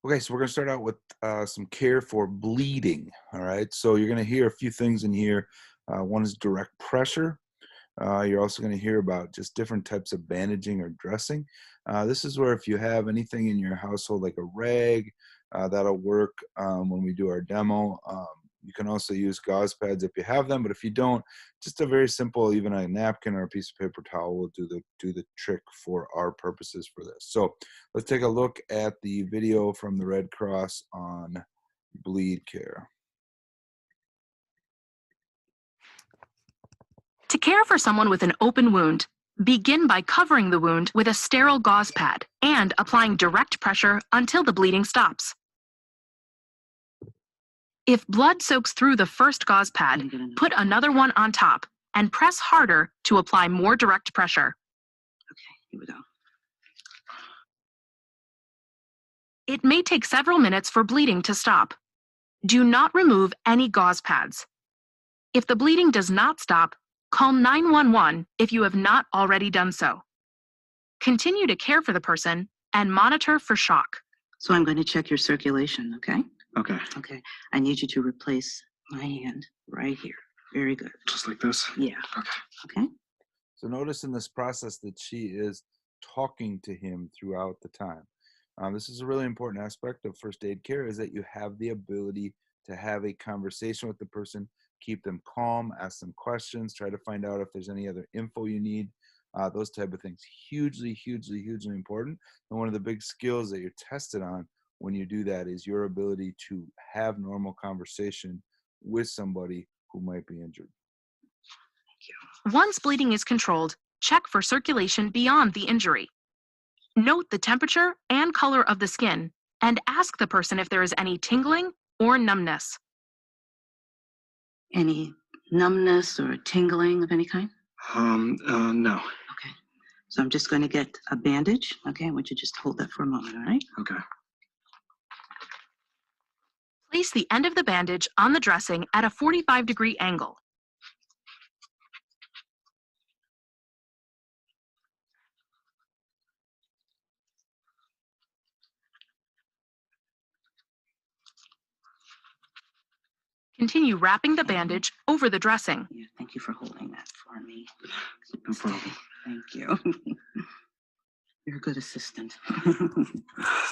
Okay, so we're going to start out with some care for bleeding. All right, so you're going to hear a few things in here. One is direct pressure. You're also going to hear about just different types of bandaging or dressing. This is where if you have anything in your household like a rag, that'll work when we do our demo. You can also use gauze pads if you have them, but if you don't, just a very simple, even a napkin or a piece of paper towel will do the trick for our purposes for this. So let's take a look at the video from the Red Cross on bleed care. To care for someone with an open wound, begin by covering the wound with a sterile gauze pad and applying direct pressure until the bleeding stops. If blood soaks through the first gauze pad, put another one on top and press harder to apply more direct pressure. Okay, here we go. It may take several minutes for bleeding to stop. Do not remove any gauze pads. If the bleeding does not stop, call 911 if you have not already done so. Continue to care for the person and monitor for shock. So I'm going to check your circulation, okay? Okay, Okay. I need you to replace my hand right here. Very good. just like this. Yeah. Okay. Okay. So notice in this process that she is talking to him throughout the time. This is a really important aspect of first aid care is that you have the ability to have a conversation with the person, keep them calm, ask them questions, try to find out if there's any other info you need, those type of things. Hugely, hugely, hugely important. And one of the big skills that you're tested on when you do that is your ability to have normal conversation with somebody who might be injured. Once bleeding is controlled, check for circulation beyond the injury. Note the temperature and color of the skin and ask the person if there is any tingling or numbness. Any numbness or tingling of any kind? No. Okay. So I'm just going to get a bandage. Okay. I want you to just hold that for a moment, all right? Okay. Place the end of the bandage on the dressing at a 45-degree angle. Continue wrapping the bandage over the dressing. Yeah. Thank you for holding that for me. No problem. Thank you. You're a good assistant.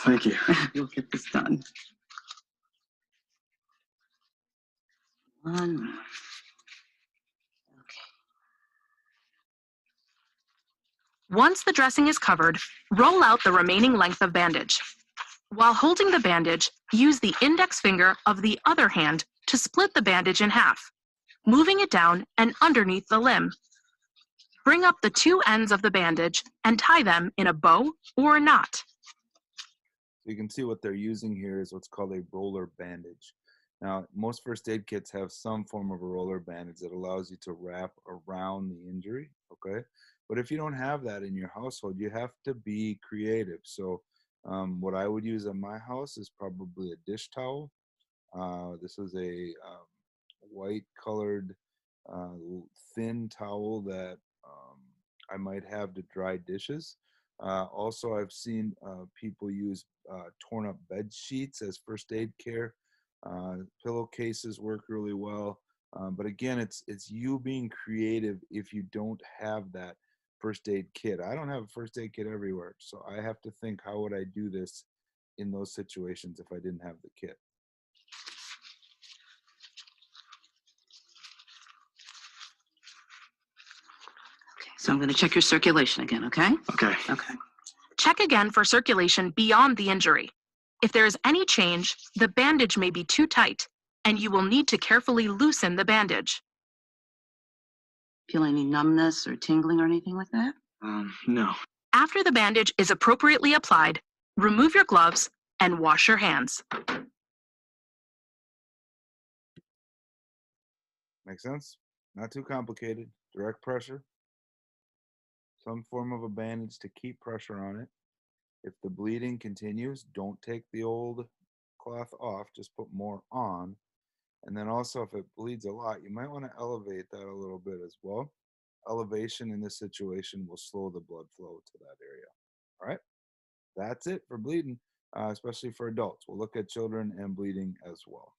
Thank you. We'll get this done. One more. Okay. Once the dressing is covered, roll out the remaining length of bandage. While holding the bandage, use the index finger of the other hand to split the bandage in half, moving it down and underneath the limb. Bring up the two ends of the bandage and tie them in a bow or a knot. So you can see what they're using here is what's called a roller bandage. Now, most first aid kits have some form of a roller bandage that allows you to wrap around the injury, okay? But if you don't have that in your household, you have to be creative. So what I would use in my house is probably a dish towel. This is a white colored uh, thin towel that I might have to dry dishes. Also, I've seen people use torn up bed sheets as first aid care. Pillowcases work really well. But again, it's you being creative if you don't have that first aid kit. I don't have a first aid kit everywhere, so I have to think how would I do this in those situations if I didn't have the kit. Okay. So I'm going to check your circulation again, okay? Okay. Okay. Check again for circulation beyond the injury. If there is any change, the bandage may be too tight, and you will need to carefully loosen the bandage. Feel any numbness or tingling or anything like that? No. After the bandage is appropriately applied, remove your gloves and wash your hands. Make sense? Not too complicated. Direct pressure. Some form of a bandage to keep pressure on it. If the bleeding continues, don't take the old cloth off, just put more on. And then also, if it bleeds a lot, you might want to elevate that a little bit as well. Elevation in this situation will slow the blood flow to that area. All right, that's it for bleeding. especially for adults. We'll look at children and bleeding as well.